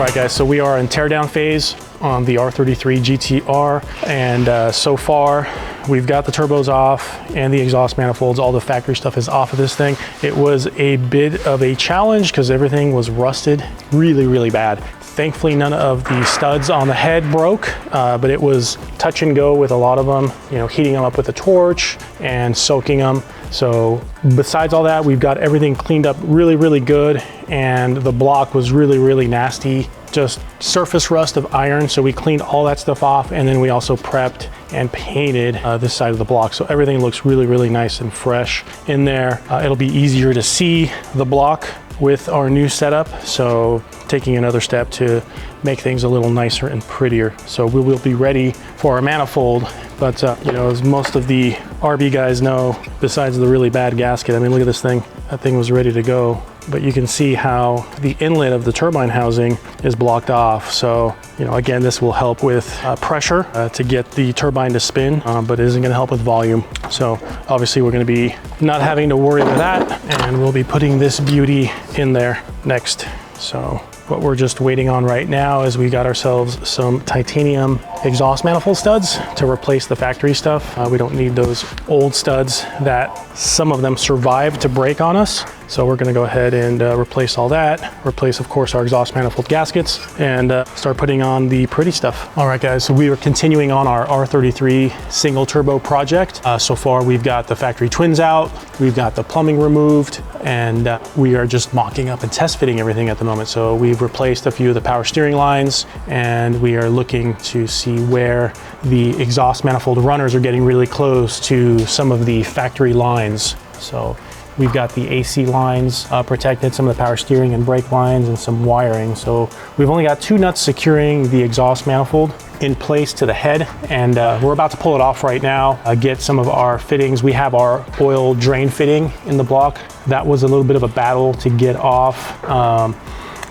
right, guys, so we are in teardown phase on the R33 GTR, and so far we've got the turbos off and the exhaust manifolds. All the factory stuff is off of this thing. It was a bit of a challenge because everything was rusted really bad. Thankfully, none of the studs on the head broke, but it was touch and go with a lot of them, you know, heating them up with a torch and soaking them. So besides all that, we've got everything cleaned up really good, and the block was really nasty, just surface rust of iron. So we cleaned all that stuff off, and then we also prepped and painted this side of the block. So everything looks really nice and fresh in there. It'll be easier to see the block with our new setup, so taking another step to make things a little nicer and prettier. So we will be ready for our manifold, but you know, as most of the RB guys know, besides the really bad gasket, I mean, look at this thing. That thing was ready to go, but you can see how the inlet of the turbine housing is blocked off. So, you know, again, this will help with pressure to get the turbine to spin, but it isn't gonna help with volume. So obviously we're gonna be not having to worry about that, and we'll be putting this beauty in there next. So what we're just waiting on right now is we got ourselves some titanium exhaust manifold studs to replace the factory stuff. We don't need those old studs that some of them survived to break on us. So we're gonna go ahead and replace all that, replace of course our exhaust manifold gaskets, and start putting on the pretty stuff. All right, guys, so we are continuing on our R33 single turbo project. So far we've got the factory twins out, we've got the plumbing removed, and we are just mocking up and test fitting everything at the moment. So we've replaced a few of the power steering lines, and we are looking to see where the exhaust manifold runners are getting really close to some of the factory lines. So we've got the AC lines protected, some of the power steering and brake lines, and some wiring. So we've only got 2 nuts securing the exhaust manifold in place to the head, and we're about to pull it off right now, get some of our fittings. We have our oil drain fitting in the block. That was a little bit of a battle to get off,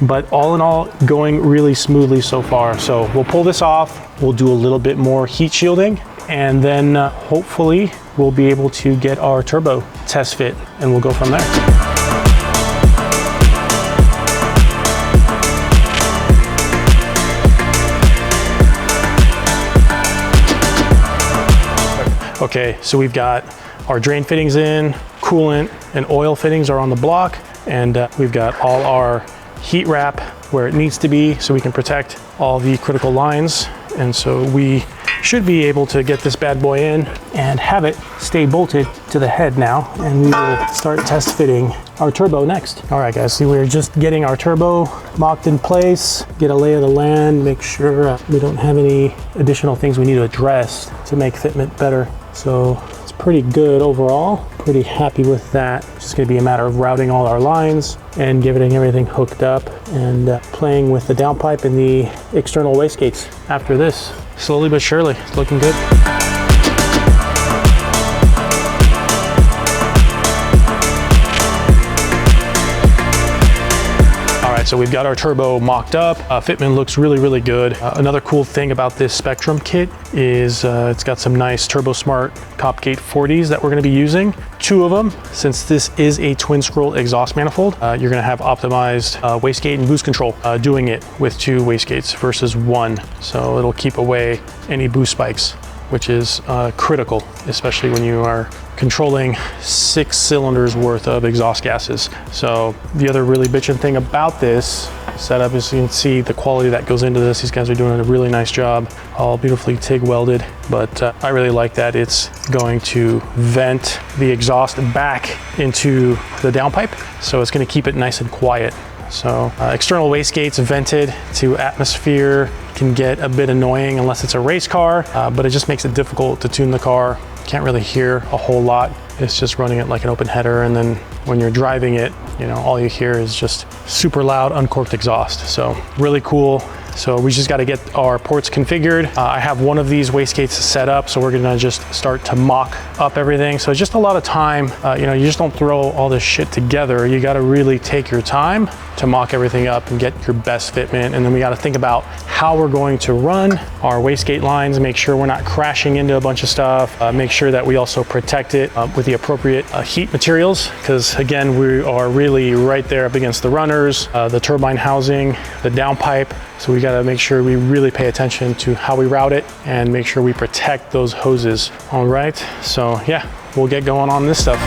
but all in all, going really smoothly so far. So we'll pull this off, we'll do a little bit more heat shielding, and then hopefully we'll be able to get our turbo test fit, and we'll go from there. Okay, so we've got our drain fittings in, coolant and oil fittings are on the block, and we've got all our heat wrap where it needs to be so we can protect all the critical lines. And so we should be able to get this bad boy in and have it stay bolted to the head now, and we will start test fitting our turbo next. All right, guys, so we're just getting our turbo mocked in place, get a lay of the land, make sure we don't have any additional things we need to address to make fitment better. So it's pretty good overall, pretty happy with that. It's just gonna be a matter of routing all our lines and getting everything hooked up, and playing with the downpipe and the external wastegates after this. Slowly but surely, it's looking good. So we've got our turbo mocked up. Fitment looks really good. Another cool thing about this Spectrum kit is it's got some nice Turbo Smart Copgate 40s that we're gonna be using. 2 of them, since this is a twin scroll exhaust manifold, you're gonna have optimized wastegate and boost control, doing it with 2 wastegates versus 1. So it'll keep away any boost spikes, which is critical, especially when you are controlling 6 cylinders worth of exhaust gases. So the other really bitchin' thing about this setup is you can see the quality that goes into this. These guys are doing a really nice job, all beautifully TIG welded, but I really like that it's going to vent the exhaust back into the downpipe, so it's gonna keep it nice and quiet. So external wastegates vented to atmosphere can get a bit annoying unless it's a race car, but it just makes it difficult to tune the car. Can't really hear a whole lot. It's just running it like an open header, and then when you're driving it, you know, all you hear is just super loud uncorked exhaust. So really cool. So we just got to get our ports configured. I have one of these wastegates set up, so we're gonna just start to mock up everything. So it's just a lot of time. You know, you just don't throw all this shit together. You got to really take your time to mock everything up and get your best fitment. And then we got to think about how we're going to run our wastegate lines, make sure we're not crashing into a bunch of stuff, make sure that we also protect it with the appropriate heat materials, because again, we are really right there up against the runners, the turbine housing, the downpipe, So we gotta make sure we really pay attention to how we route it and make sure we protect those hoses. All right, so yeah, we'll get going on this stuff.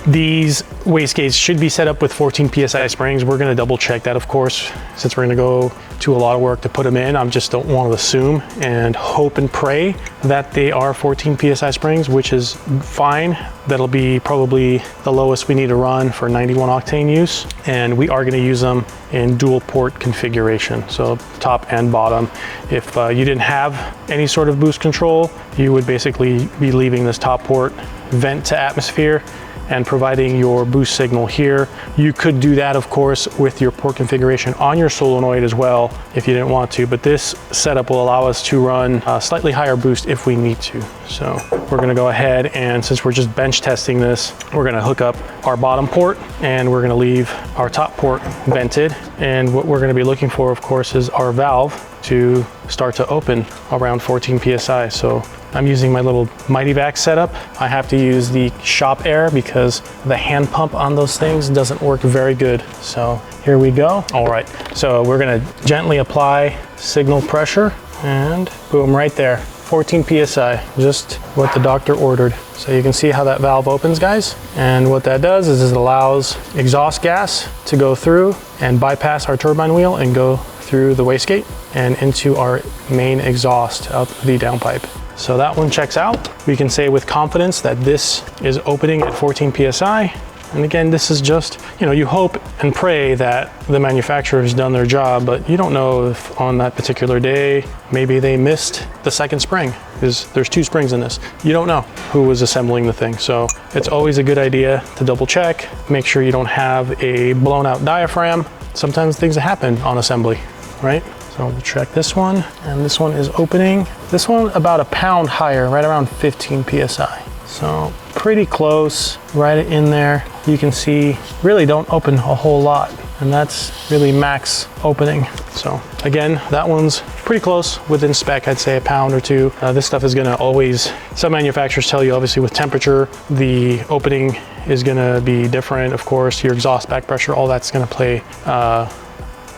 These wastegates should be set up with 14 PSI springs. We're gonna double check that, of course, since we're gonna go to a lot of work to put them in. I just don't want to assume and hope and pray that they are 14 PSI springs, which is fine. That'll be probably the lowest we need to run for 91 octane use. And we are gonna use them in dual port configuration, so top and bottom. If you didn't have any sort of boost control, you would basically be leaving this top port vent to atmosphere and providing your boost signal here. You could do that, of course, with your port configuration on your solenoid as well if you didn't want to, but this setup will allow us to run a slightly higher boost if we need to. So we're gonna go ahead, and since we're just bench testing this, we're gonna hook up our bottom port and we're gonna leave our top port vented. And what we're gonna be looking for, of course, is our valve to start to open around 14 PSI. So I'm using my little Mighty Vac setup. I have to use the shop air because the hand pump on those things doesn't work very good. So here we go. All right, so we're gonna gently apply signal pressure and boom, right there. 14 PSI, just what the doctor ordered. So you can see how that valve opens, guys. And what that does is it allows exhaust gas to go through and bypass our turbine wheel and go through the wastegate and into our main exhaust out the downpipe. So that one checks out. We can say with confidence that this is opening at 14 PSI. And again, this is just, you hope and pray that the manufacturer has done their job, but you don't know if on that particular day, maybe they missed the second spring, because there's 2 springs in this. You don't know who was assembling the thing. So it's always a good idea to double check, make sure you don't have a blown out diaphragm. Sometimes things happen on assembly, right? So we'll check this one, and this one is opening. This one about a pound higher, right around 15 PSI. So pretty close, right in there. You can see, really don't open a whole lot, and that's really max opening. So again, that one's pretty close within spec, I'd say a pound or 2. This stuff is gonna always, some manufacturers tell you obviously with temperature, the opening is gonna be different. Of course, your exhaust back pressure, all that's gonna play a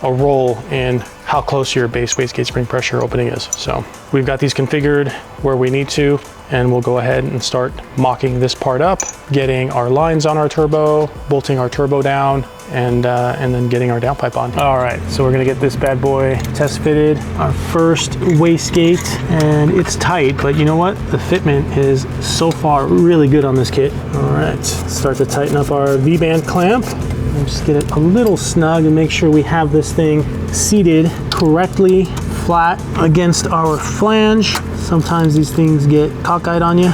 role in how close your base wastegate spring pressure opening is. So we've got these configured where we need to, and we'll go ahead and start mocking this part up, getting our lines on our turbo, bolting our turbo down, and then getting our downpipe on. All right, so we're gonna get this bad boy test fitted, our first wastegate, and it's tight, but you know what? The fitment is so far really good on this kit. All right, start to tighten up our V-band clamp. Just get it a little snug and make sure we have this thing seated correctly, flat against our flange. Sometimes these things get cockeyed on you.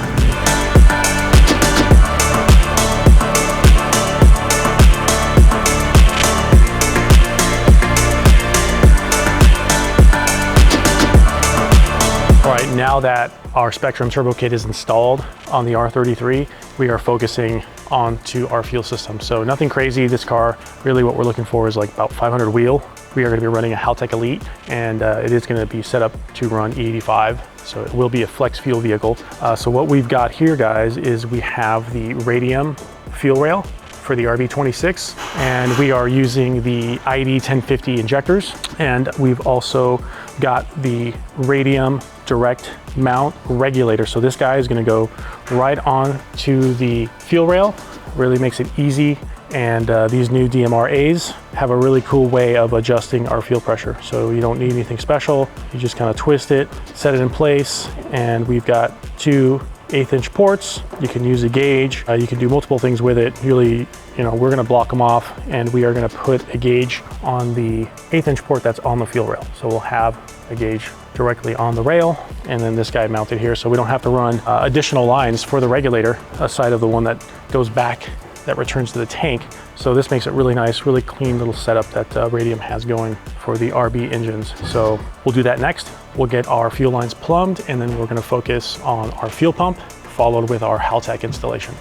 All right, now that our Spectrum turbo kit is installed on the R33, we are focusing onto our fuel system. So nothing crazy. This car, really what we're looking for is like about 500 wheel. We are going to be running a Haltech Elite, and it is going to be set up to run E85. So it will be a flex fuel vehicle. So what we've got here, guys, is we have the Radium fuel rail for the RV26, and we are using the ID 1050 injectors, and we've also got the Radium direct mount regulator. So this guy is going to go right on to the fuel rail, really makes it easy. And these new DMR-As have a really cool way of adjusting our fuel pressure. So you don't need anything special. You just kind of twist it, set it in place, and we've got 2 1/8-inch ports. You can use a gauge. You can do multiple things with it. Really, we're gonna block them off, and we are gonna put a gauge on the 1/8-inch port that's on the fuel rail. So we'll have a gauge directly on the rail, and then this guy mounted here, so we don't have to run additional lines for the regulator aside of the one that goes back that returns to the tank. So this makes it really nice, really clean little setup that Radium has going for the RB engines. So we'll do that next. We'll get our fuel lines plumbed, and then we're gonna focus on our fuel pump, followed with our Haltech installation.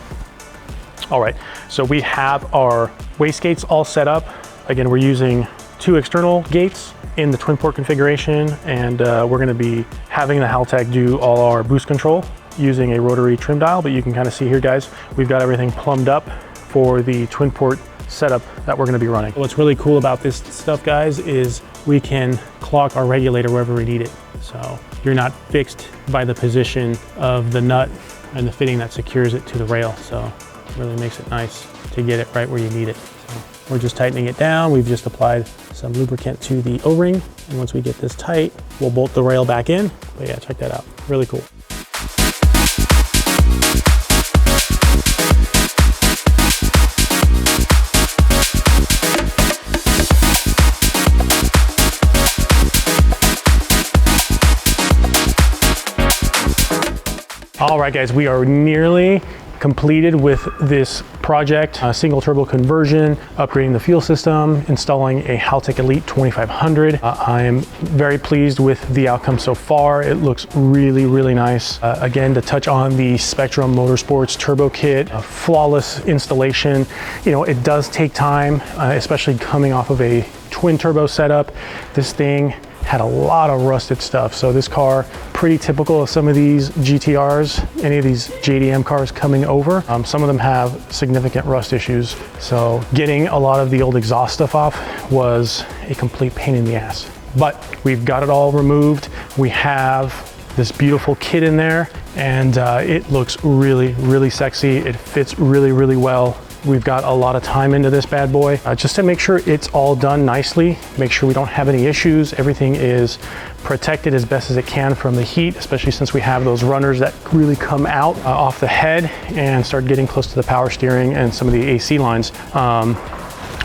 All right, so we have our wastegates all set up. Again, we're using 2 external gates in the twin port configuration, and we're gonna be having the Haltech do all our boost control using a rotary trim dial, but you can kind of see here, guys, we've got everything plumbed up for the twin port setup that we're gonna be running. What's really cool about this stuff, guys, is we can clock our regulator wherever we need it. So you're not fixed by the position of the nut and the fitting that secures it to the rail. So it really makes it nice to get it right where you need it. So we're just tightening it down. We've just applied some lubricant to the O-ring. And once we get this tight, we'll bolt the rail back in. But yeah, check that out, really cool. All right, guys, we are nearly completed with this project, single turbo conversion, upgrading the fuel system, installing a Haltech Elite 2500. I am very pleased with the outcome so far. It looks really, really nice. Again, to touch on the Spectrum Motorsports turbo kit, a flawless installation. You know, it does take time, especially coming off of a twin turbo setup. This thing had a lot of rusted stuff. So this car, pretty typical of some of these GTRs, any of these JDM cars coming over. Some of them have significant rust issues. So getting a lot of the old exhaust stuff off was a complete pain in the ass. But we've got it all removed. We have this beautiful kit in there, and it looks really, really sexy. It fits really, really well. We've got a lot of time into this bad boy just to make sure it's all done nicely, make sure we don't have any issues. Everything is protected as best as it can from the heat, especially since we have those runners that really come out off the head and start getting close to the power steering and some of the AC lines.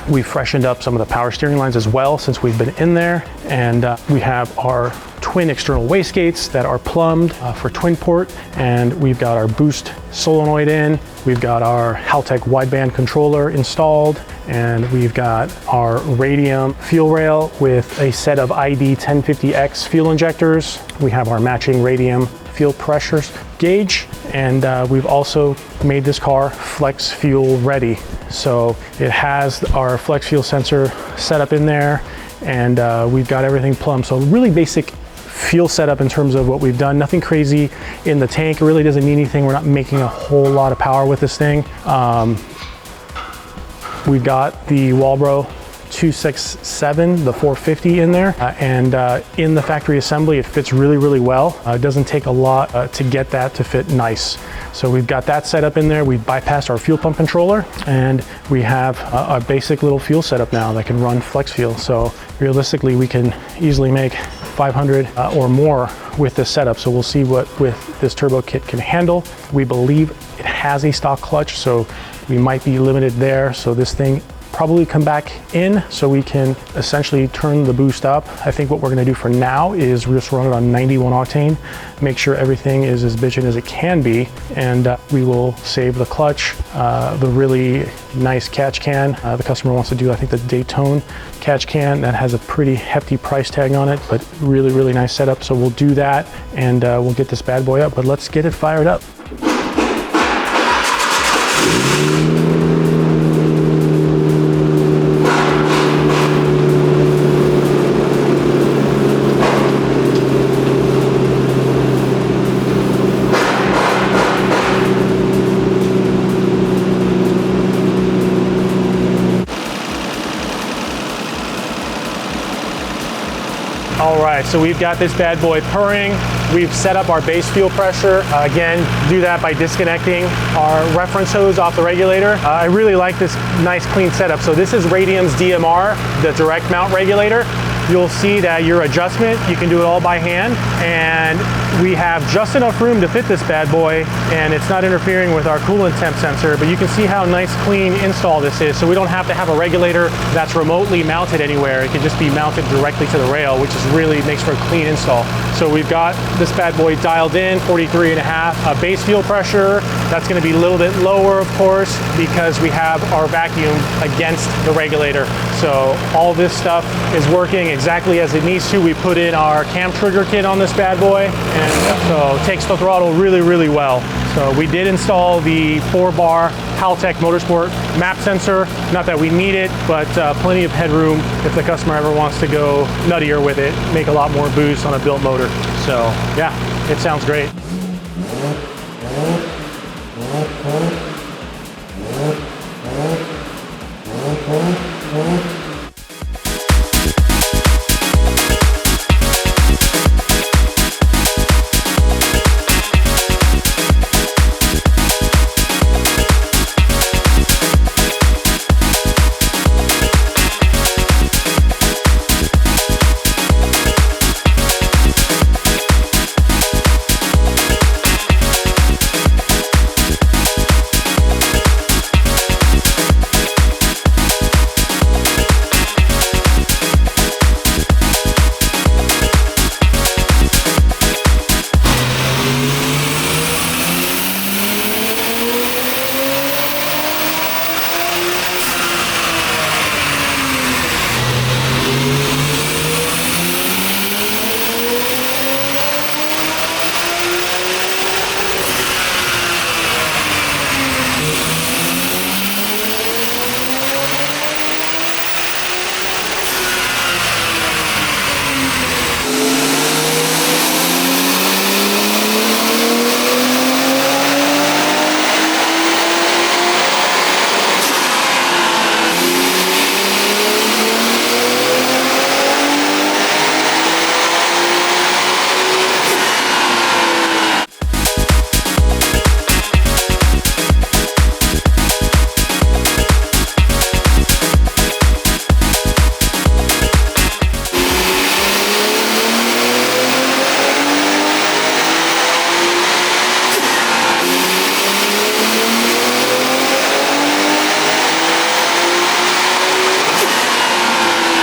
We've freshened up some of the power steering lines as well since we've been in there. And we have our twin external wastegates that are plumbed for twin port. And we've got our boost solenoid in. We've got our Haltech wideband controller installed. And we've got our Radium fuel rail with a set of ID 1050X fuel injectors. We have our matching Radium fuel pressure gauge, and we've also made this car flex fuel ready. So it has our flex fuel sensor set up in there, and we've got everything plumbed. So really basic fuel setup in terms of what we've done. Nothing crazy in the tank. It really doesn't need anything. We're not making a whole lot of power with this thing. We've got the Walbro 267, the 450 in there, and in the factory assembly it fits really, really well. It doesn't take a lot to get that to fit nice. So we've got that set up in there. We've bypassed our fuel pump controller, and we have a basic little fuel setup now that can run flex fuel. So realistically we can easily make 500 or more with this setup. So we'll see what with this turbo kit can handle. We believe it has a stock clutch, so we might be limited there. So this thing probably come back in so we can essentially turn the boost up. I think what we're gonna do for now is just run it on 91 octane, make sure everything is as bitchin' as it can be, and we will save the clutch, the really nice catch can. The customer wants to do, I think, the Daytona catch can that has a pretty hefty price tag on it, but really, really nice setup. So we'll do that, and we'll get this bad boy up, but let's get it fired up. All right, so we've got this bad boy purring. We've set up our base fuel pressure. Again, do that by disconnecting our reference hose off the regulator. I really like this nice clean setup. So this is Radium's DMR, the direct mount regulator. You'll see that your adjustment, you can do it all by hand. And we have just enough room to fit this bad boy, and it's not interfering with our coolant temp sensor, but you can see how nice, clean install this is. So we don't have to have a regulator that's remotely mounted anywhere. It can just be mounted directly to the rail, which is really makes for a clean install. So we've got this bad boy dialed in, 43.5. Base fuel pressure, that's gonna be a little bit lower, of course, because we have our vacuum against the regulator. So all this stuff is working exactly as it needs to. We put in our cam trigger kit on this bad boy, and so it takes the throttle really, really well. So we did install the 4-bar Haltech Motorsport map sensor. Not that we need it, but plenty of headroom if the customer ever wants to go nuttier with it, make a lot more boost on a built motor. So yeah, it sounds great.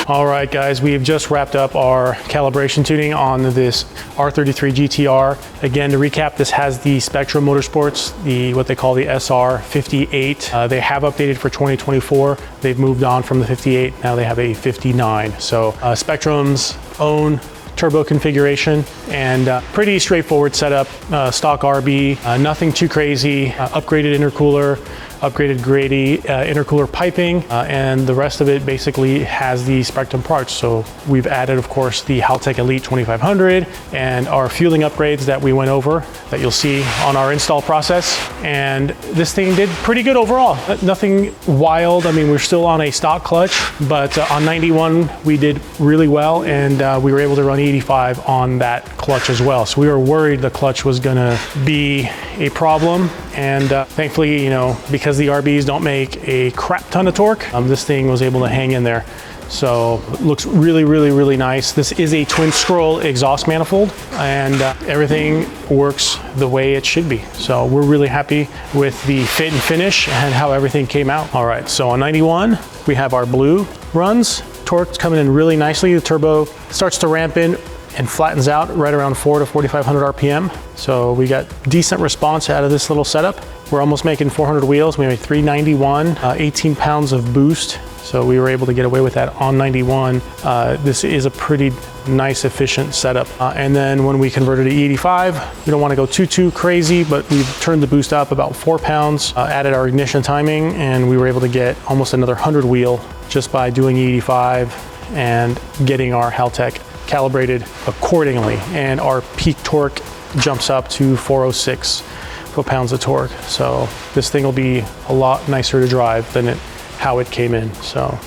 All right, guys, we have just wrapped up our calibration tuning on this R33 GTR. Again, to recap, this has the Spectrum Motorsports, what they call the SR58. They have updated for 2024. They've moved on from the 58. Now they have a 59. So Spectrum's own turbo configuration and pretty straightforward setup. Stock RB, nothing too crazy. Upgraded intercooler, upgraded Grady intercooler piping, and the rest of it basically has the Spectrum parts. So we've added, of course, the Haltech Elite 2500 and our fueling upgrades that we went over that you'll see on our install process. And this thing did pretty good overall. Nothing wild. I mean, we're still on a stock clutch, but on 91 we did really well, and we were able to run 85 on that clutch as well. So we were worried the clutch was gonna be a problem, and thankfully, you know, because the RBs don't make a crap ton of torque, this thing was able to hang in there. So it looks really, really, really nice. This is a twin scroll exhaust manifold, and everything works the way it should be. So we're really happy with the fit and finish and how everything came out. All right, so on 91, we have our blue runs. Torque's coming in really nicely. The turbo starts to ramp in and flattens out right around 400 to 4,500 RPM. So we got decent response out of this little setup. We're almost making 400 wheels. We made 391, 18 pounds of boost. So we were able to get away with that on 91. This is a pretty nice, efficient setup. And then when we converted to E85, we don't want to go too crazy, but we've turned the boost up about 4 pounds, added our ignition timing, and we were able to get almost another 100 wheel just by doing E85 and getting our Haltech calibrated accordingly. And our peak torque jumps up to 406 foot-pounds of torque. So this thing will be a lot nicer to drive than how it came in. So